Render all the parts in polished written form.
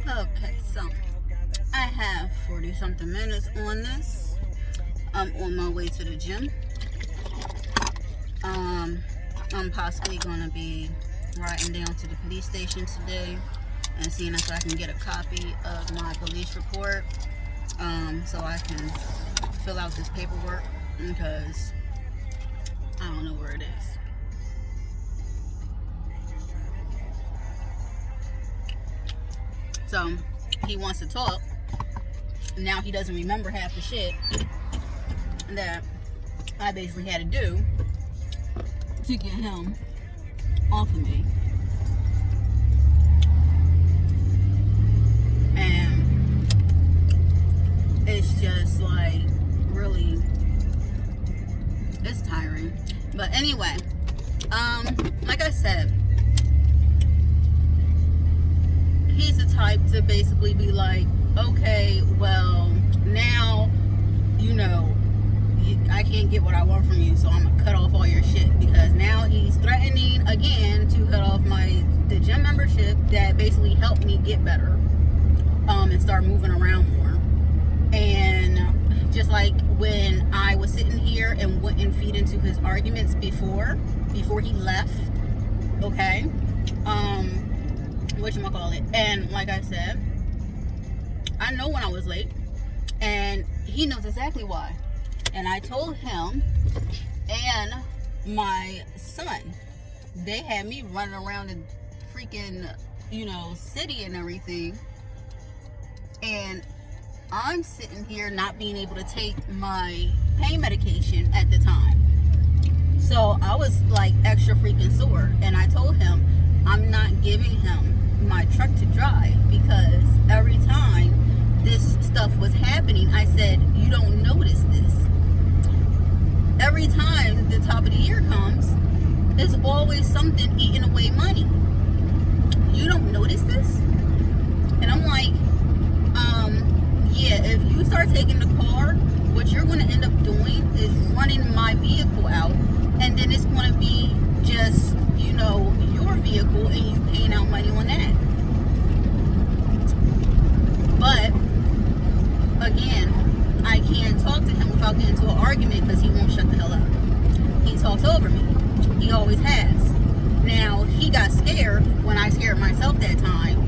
Okay, so I have 40 something minutes on this. I'm on my way to the gym. I'm possibly going to be riding down to the police station today and seeing if I can get a copy of my police report so I can fill out this paperwork because I don't know where it is. So he wants to talk. Now he doesn't remember half the shit that I basically had to do to get him off of me. And it's just like really, it's tiring. But anyway, like I said, he's the type to basically be like, okay, well, now, you know, I can't get what I want from you, so I'm gonna cut off all your shit. Because now he's threatening again to cut off the gym membership that basically helped me get better, and start moving around more. And just like when I was sitting here and wouldn't feed into his arguments before he left, okay, whatchamacallit, and like I said, I know when I was late, and he knows exactly why. And I told him and my son, they had me running around the freaking, city and everything. And I'm sitting here not being able to take my pain medication at the time. So I was like extra freaking sore. And I told him I'm not giving him my truck to drive because every time this stuff was happening, I said, you don't notice this. Every time the top of the year comes, there's always something eating away money. You don't notice this? And I'm like, yeah, if you start taking the car, what you're going to end up doing is running my vehicle out, and then it's going to be just, your vehicle, and you paying out money on that. But, again, I can't talk to him without getting into an argument because he won't shut the hell up. He talks over me. He always has. Now, he got scared when I scared myself that time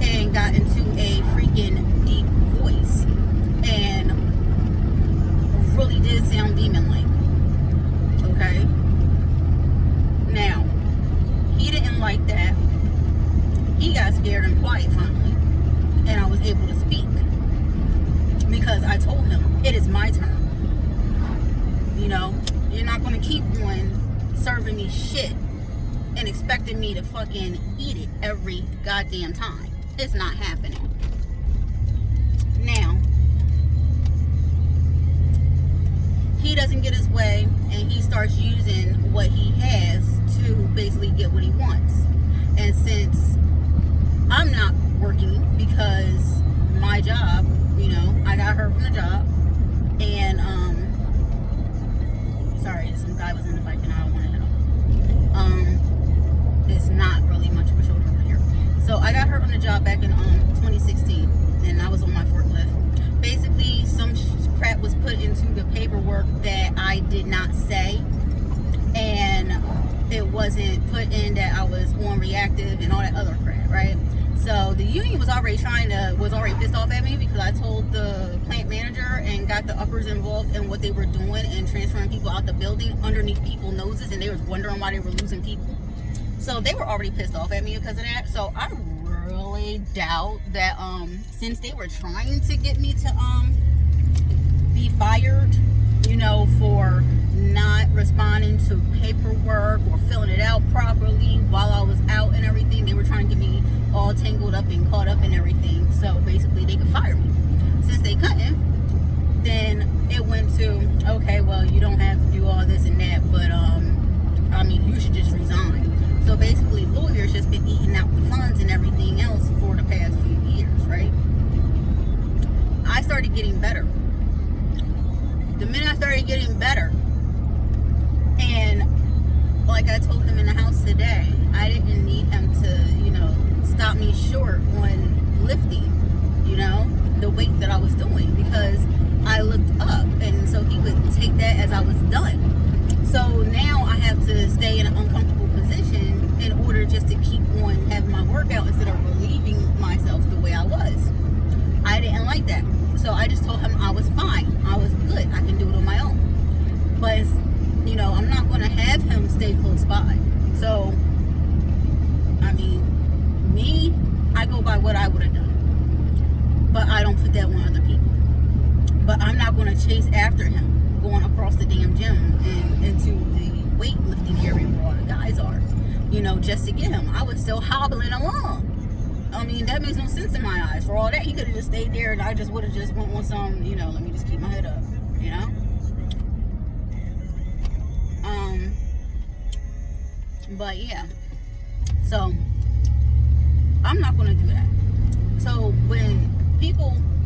and got into a freaking deep voice and really did sound demon-like. Okay? Now, he didn't like that. He got scared and quiet finally, and I was able to speak. Because I told him, it is my turn. You're not going to keep on serving me shit and expecting me to fucking eat it every goddamn time. It's not happening. Now, he doesn't get his way and he starts using what he has to basically get what he wants. And since I'm not working because my job, I got hurt from the job, and sorry, some guy was in the bike and I don't want to hit him. It's not really much of a shoulder over here. So I got hurt on the job back in 2016, and I was on my forklift. Basically, some crap was put into the paperwork that I did not say, and it wasn't put in that I was on reactive and all that other crap, right? So the union was already pissed off at me because I told the plant manager and got the uppers involved in what they were doing and transferring people out the building underneath people's noses, and they was wondering why they were losing people. So they were already pissed off at me because of that. So I really doubt that since they were trying to get me to be fired, for not responding to paperwork or filling it out properly while I was out and everything, they were trying to get me all tangled up and caught up in everything, so basically they could fire me. Since they couldn't, then it went to, okay, well, you don't have to do all this and that, but you should just resign. So basically lawyers just been eating out the funds and everything else for the past few years, right? I started getting better. The minute I started getting better, and like I told him in the house today, I didn't need him to, stop me short on lifting, the weight that I was doing, because I looked up, and so he would take that as I was done. So now I have to stay in an uncomfortable position in order just to keep on having my workout instead of relieving myself the way I was. I didn't like that. So I just told him I was fine. I was good. I can do it on my own. But, I'm not going to have him stay close by. So, I mean, I go by what I would have done. But I don't put that on other people. But I'm not going to chase after him going across the damn gym and into the weightlifting area where all the guys are, just to get him. I was still hobbling along. I mean, that makes no sense in my eyes. For all that, he could have just stayed there, and I just would have just went on some, let me just keep my head up, But yeah, so I'm not going to do that. So when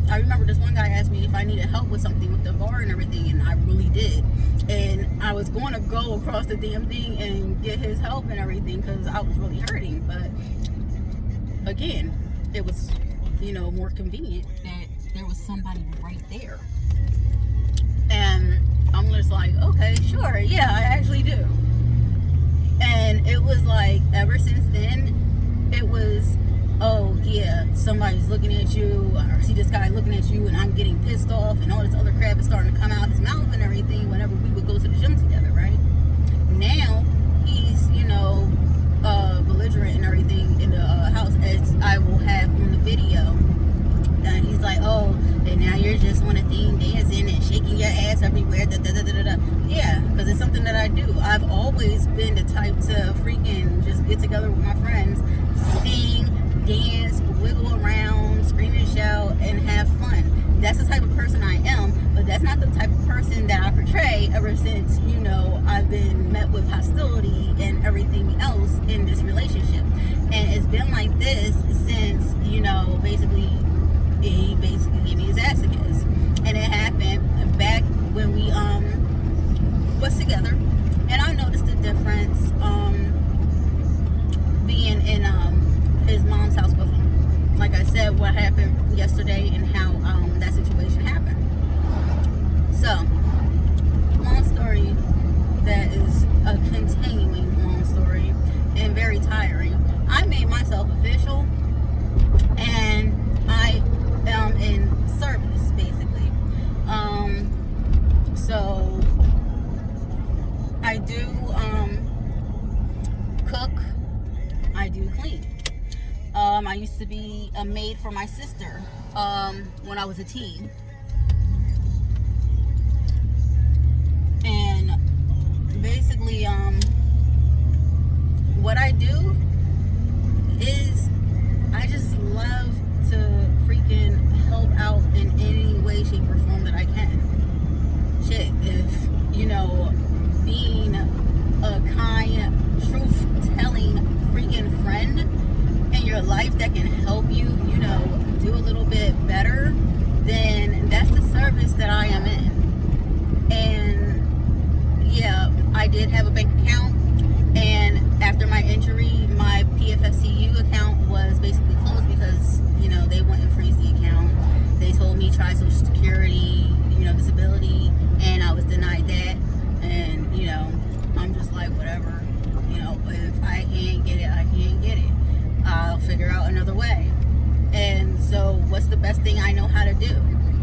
I remember this one guy asked me if I needed help with something with the bar and everything, and I really did. And I was going to go across the damn thing and get his help and everything because I was really hurting. But again, it was, more convenient that there was somebody right there. And I'm just like, okay, sure, yeah, I actually do. And it was like, ever since then, it was, oh yeah, somebody's looking at you, or I see this guy looking at you, and I'm getting pissed off, and all this other crap is starting to come out his mouth and everything whenever we would go to the gym together, right? Now, he's, belligerent and everything in the house, as I will have on the video. And he's like, oh, and now you're just on a thing dancing and shaking your ass everywhere, Yeah, because it's something that I do. I've always been the type to freaking just get together with my friends, sing, dance, wiggle around, scream and shout, and have fun. That's the type of person I am, but that's not the type of person that I portray ever since, I've been met with hostility and everything else in this relationship. And it's been like this since, basically, he basically gave me his ass to kiss. And it happened back when we was together. And I noticed the difference being in his mom's house with him. Like I said, what happened yesterday and how that situation happened. So, long story that is a continuing long story and very tiring. I made myself official, and I am in service, basically. So I do cook, I do clean. I used to be a maid for my sister when I was a teen. And basically, what I do is I just love to freaking help out in any way, shape, or form that I can. Shit, if, being a kind, truth-telling freaking friend in your life that can help you, do a little bit better, then that's the service that I am in. And yeah, I did have a bank account, and after my injury, my PFSCU account was basically closed because, they wouldn't freeze the account. They told me try Social Security, disability, and I was denied that. And, I'm just like, whatever. If I can't get it, I can't get it. I'll figure out another way. And so what's the best thing I know how to do?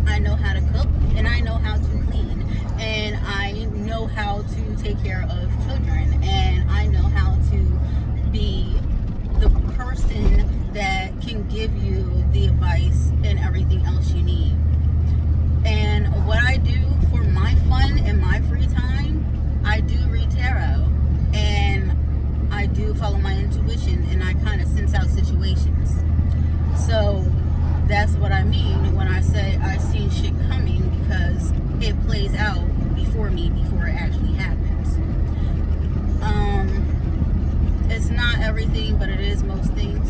I know how to cook, and I know how to clean, and I know how to take care of children, and I know how to be the person that can give you the advice and everything else you need. And what I do for my fun and my free time, I do read tarot, and I do follow my intuition, and I kind of sense out situations. So that's what I mean when I say I see shit coming, because it plays out before me before it actually happens. It's not everything, but it is most things.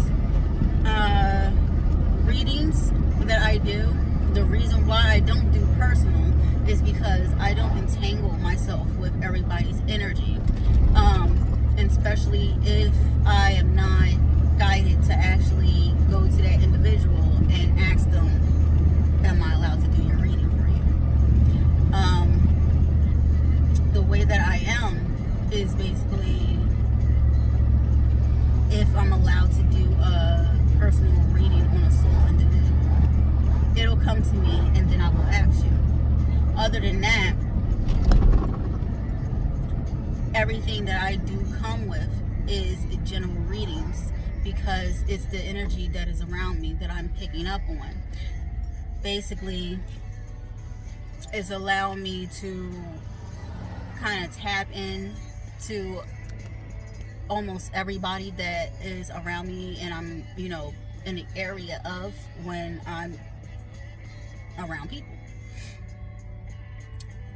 Readings that I do, the reason why I don't do personal is because I don't entangle myself with everybody's energy, and especially if I am not guided to actually go to that individual respond to me, and then I will ask you. Other than that, everything that I do come with is general readings, because it's the energy that is around me that I'm picking up on. Basically, it's allowing me to kind of tap in to almost everybody that is around me, and I'm, in the area of when I'm around people.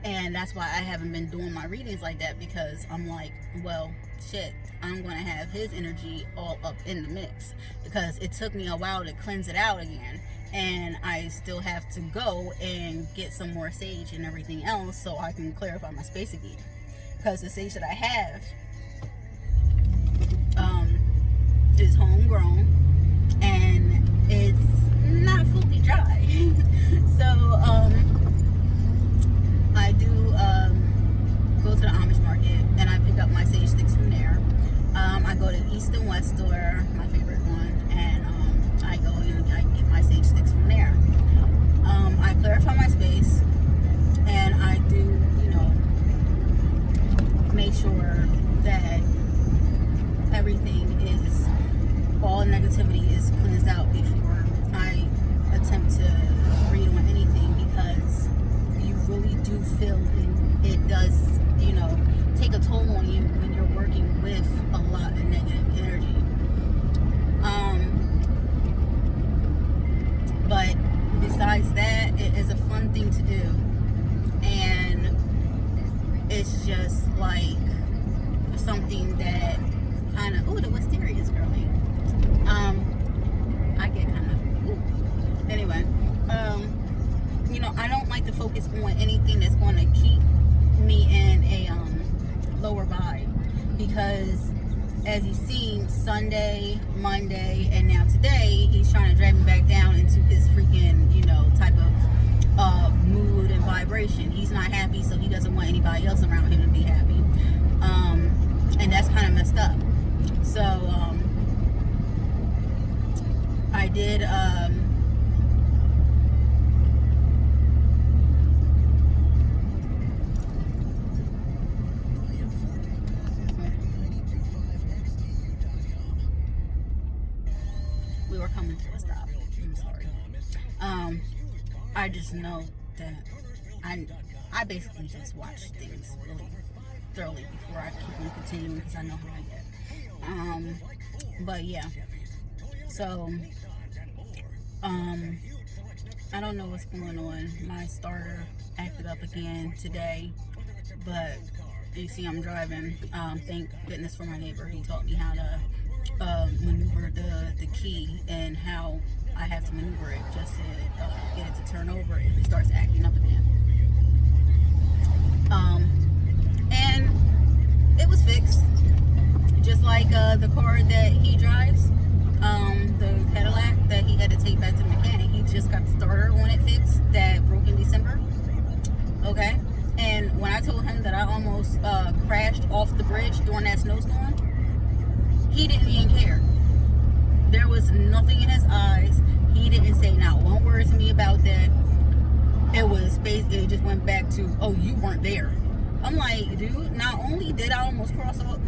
And that's why I haven't been doing my readings like that, because I'm like, well, shit, I'm going to have his energy all up in the mix, because it took me a while to cleanse it out again, and I still have to go and get some more sage and everything else so I can clarify my space again, because the sage that I have is homegrown and it's not fully dry. So I do go to the Amish market and I pick up my sage sticks from there. I go to East and West store, my favorite one, and I go and I get my sage sticks from there. I clarify my space, and I do, make sure that everything is, all negativity is cleansed out before I attempt to read on anything, because you really do feel it does, take a toll on you when you're working with a lot of negative energy. But besides that, it is a fun thing to do, and it's just like something that kind of, the Wisteria's girly. I get kind of, anyway, I don't like to focus on anything that's going to keep me in a lower vibe, because as you've seen, Sunday, Monday, and now today, he's trying to drag me back down into his freaking, type of mood and vibration. He's not happy, so he doesn't want anybody else around him to be happy. And that's kind of messed up. So, I did, we were coming to a stop. I'm sorry. I just know that I basically just watch things really thoroughly before I keep on continuing, because I know how I get. But yeah, so I don't know what's going on. My starter acted up again today, but you see I'm driving. Thank goodness for my neighbor. He taught me how to maneuver the key and how I have to maneuver it just to get it to turn over if it starts acting up again. And it was fixed, just like the car that he drives, the Cadillac that he had to take back to the mechanic. He just got the starter on it fixed that broke in December. Okay, and when I told him that I almost crashed off the bridge during that snowstorm, he didn't even care. There was nothing in his eyes. He didn't say not one word to me about that. It just went back to, oh, you weren't there. I'm like, dude, not only did I almost crash off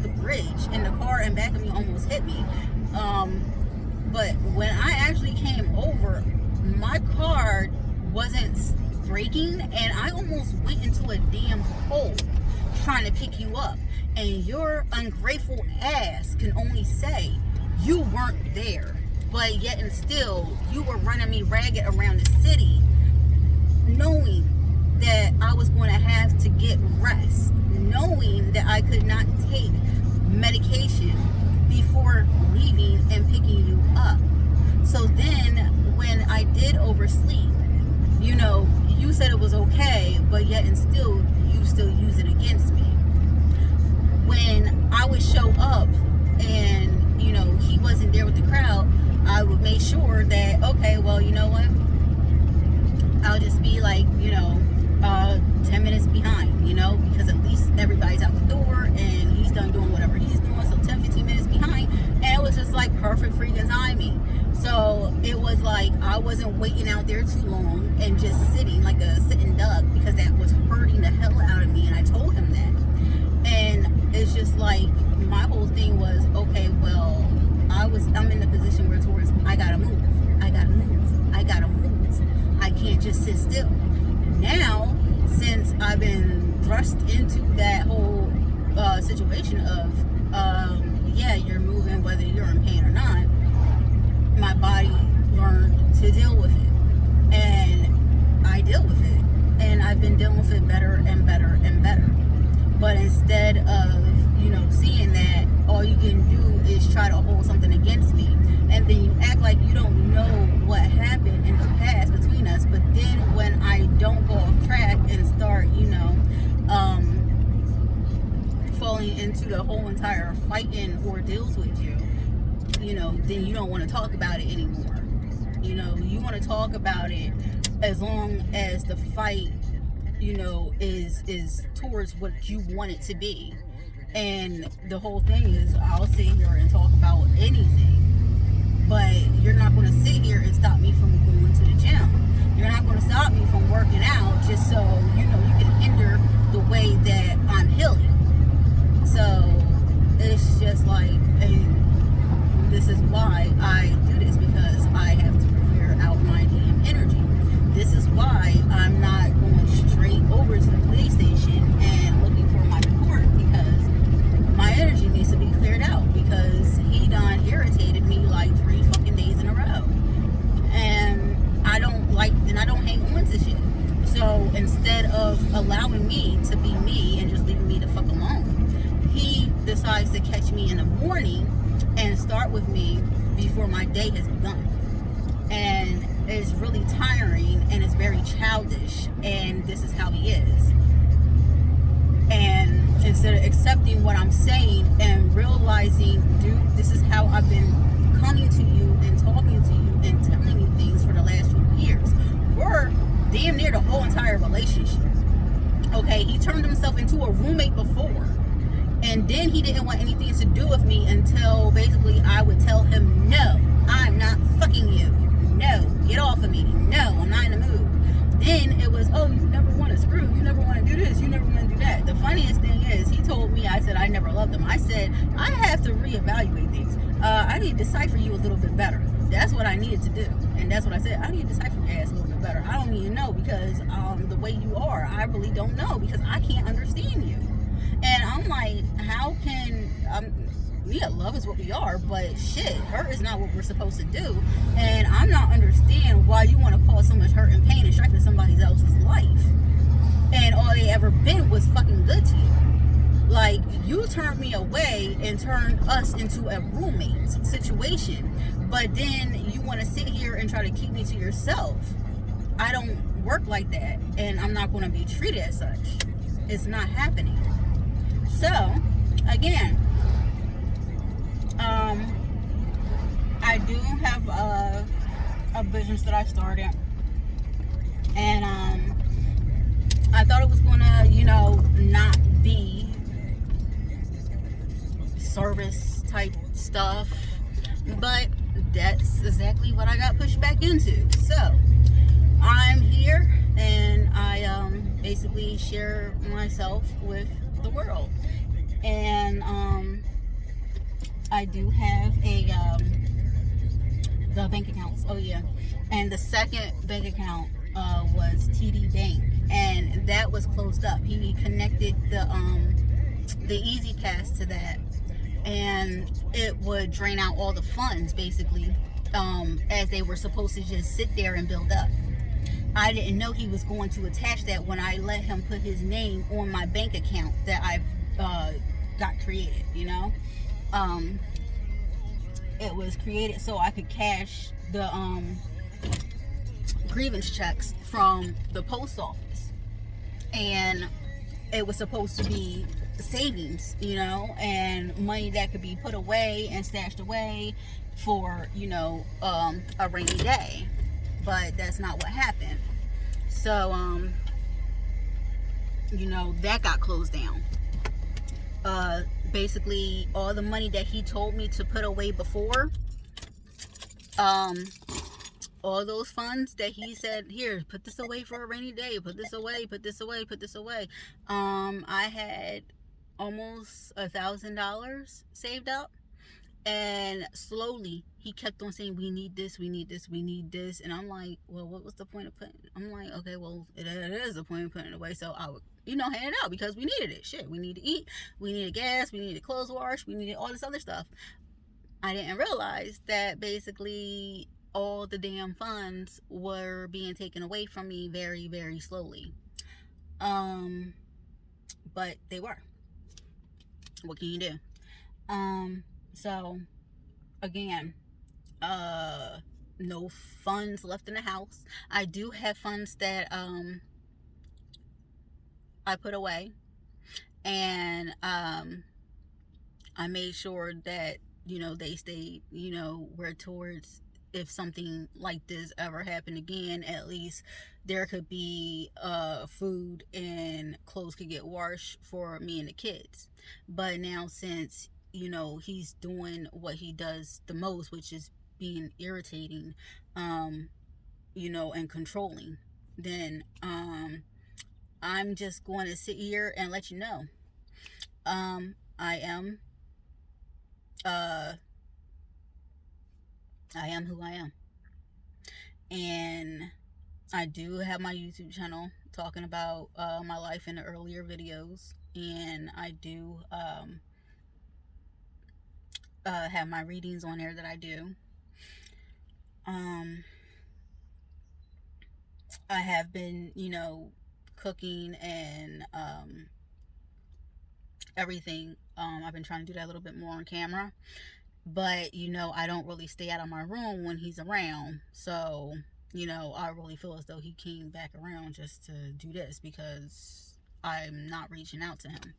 the bridge, and the car in back of me almost hit me, but when I actually came over, my car wasn't braking, and I almost went into a damn hole trying to pick you up, and your ungrateful ass can only say you weren't there, but yet and still you were running me ragged around the city, knowing that I was going to have to get rest, knowing that I could not take medication before leaving and picking you up. So then when I did oversleep, you said it was okay, but yet and still you still use it against me. When I would show up and he wasn't there with the crowd, I would make sure that, okay, well, you know what, I'll just be like 10 minutes behind, because at least everybody's out the door and he's done doing whatever he's doing, so 10-15 minutes behind, and it was just like perfect freaking timing. So it was like I wasn't waiting out there too long and just sitting like a sitting duck, because that was hurting the hell out of me, and I told him that. And it's just like my whole thing was, okay, well, I'm in the position where towards I gotta move. I can't just sit still. Now, since I've been thrust into that whole situation of yeah, you're moving whether you're in pain or not, my body learned to deal with it, and I deal with it, and I've been dealing with it better and better and better. But instead of, seeing that, all you can do is try to hold something against me, and then you act like you don't know what happened in the past between us. But then when I don't go off track and start, falling into the whole entire fighting ordeals with you, then you don't want to talk about it anymore. You want to talk about it as long as the fight, is towards what you want it to be. And the whole thing is, I'll sit here and talk about anything, but you're not going to sit here and stop me from going to the gym. You're not going to stop me from working out just so, you can hinder the way that I'm healing. So it's just like, and this is why I do this, because I have to clear out my damn energy. This is why I'm not going straight over to the police station and looking for my report, because my energy needs to be cleared out, because he done irritated me like 3 fucking days in a row. And I don't hang on to shit. So instead of allowing me to be me and just leaving me the fuck alone, he decides to catch me in the morning and start with me before my day has begun. And it's really tiring, and it's very childish, and this is how he is. And instead of accepting what I'm saying and realizing, dude, this is how I've been coming to you and talking to you and telling you things for the last few years, for damn near the whole entire relationship. Okay, he turned himself into a roommate before, and then he didn't want anything to do with me until basically I would tell him, no, I'm not fucking you. No, get off of me. No, I'm not in the mood. Then it was, oh, you never want to screw. You never want to do this. You never want to do that. The funniest thing is, he told me, I said, I never loved him. I said, I have to reevaluate things. I need to decipher you a little bit better. That's what I needed to do. And that's what I said. I need to decipher your ass a little bit better. I don't need to know, because the way you are, I really don't know, because I can't understand you. And I'm like, how can... yeah, love is what we are, but shit, hurt is not what we're supposed to do. And I'm not understand why you want to cause so much hurt and pain and strife in somebody else's life, and all they ever been was fucking good to you. Like, you turned me away and turned us into a roommate situation, but then you want to sit here and try to keep me to yourself. I don't work like that, and I'm not going to be treated as such. It's not happening. So again, I do have a business that I started, and I thought it was gonna, not be service type stuff, but that's exactly what I got pushed back into. So I'm here, and I basically share myself with the world, and I do have the bank accounts. Oh yeah, and the second bank account was TD Bank, and that was closed up. He connected the Easy Pass to that, and it would drain out all the funds basically, as they were supposed to just sit there and build up. I didn't know he was going to attach that when I let him put his name on my bank account that I've got created. It was created so I could cash the grievance checks from the post office, and it was supposed to be savings, and money that could be put away and stashed away for, a rainy day. But that's not what happened. So, that got closed down. Basically, all the money that he told me to put away before, Um, all those funds that he said, here, put this away for a rainy day, put this away, put this away, put this away. I had almost $1,000 saved up, and slowly he kept on saying, we need this, we need this, we need this. And I'm like, well, what was the point of putting, I'm like, okay, well, it is the point of putting it away. So I would, hand it out because we needed it. Shit, we need to eat, we needed gas, we needed clothes wash, we needed all this other stuff. I didn't realize that basically all the damn funds were being taken away from me very, very slowly. But they were. What can you do? So again, no funds left in the house. I do have funds that I put away, and I made sure that they stayed where towards, if something like this ever happened again, at least there could be food and clothes could get washed for me and the kids. But now, since he's doing what he does the most, which is being irritating, and controlling, then I'm just going to sit here and let you know, I am who I am. And I do have my YouTube channel talking about my life in the earlier videos, and I do have my readings on there that I do. I have been, cooking and everything. I've been trying to do that a little bit more on camera, but I don't really stay out of my room when he's around. So I really feel as though he came back around just to do this because I'm not reaching out to him.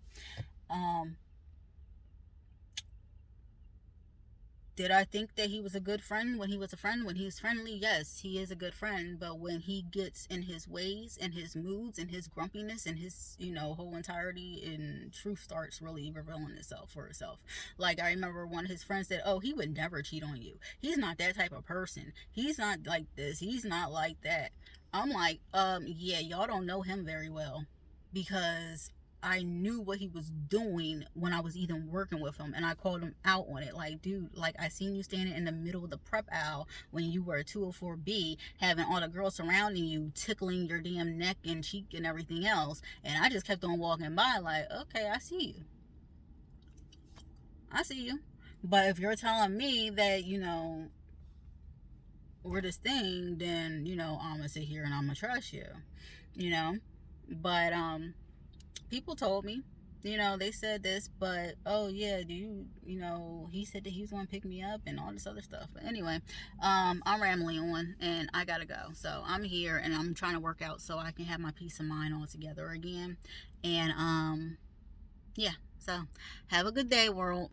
Did I think that he was a good friend when he was a friend? When he was friendly, yes, he is a good friend. But when he gets in his ways and his moods and his grumpiness and his, whole entirety, and truth starts really revealing itself for itself. Like, I remember one of his friends said, oh, he would never cheat on you. He's not that type of person. He's not like this. He's not like that. I'm like, yeah, y'all don't know him very well, because I knew what he was doing when I was even working with him, and I called him out on it. Like, dude, like, I seen you standing in the middle of the prep aisle when you were a 204B, having all the girls surrounding you, tickling your damn neck and cheek and everything else, and I just kept on walking by like, okay, I see you. I see you. But if you're telling me that, we're this thing, then, I'm gonna sit here and I'm gonna trust you, But, people told me, they said this, but oh yeah, do he said that he was going to pick me up and all this other stuff. But anyway, I'm rambling on and I gotta go. So I'm here and I'm trying to work out so I can have my peace of mind all together again. And yeah, so have a good day, world.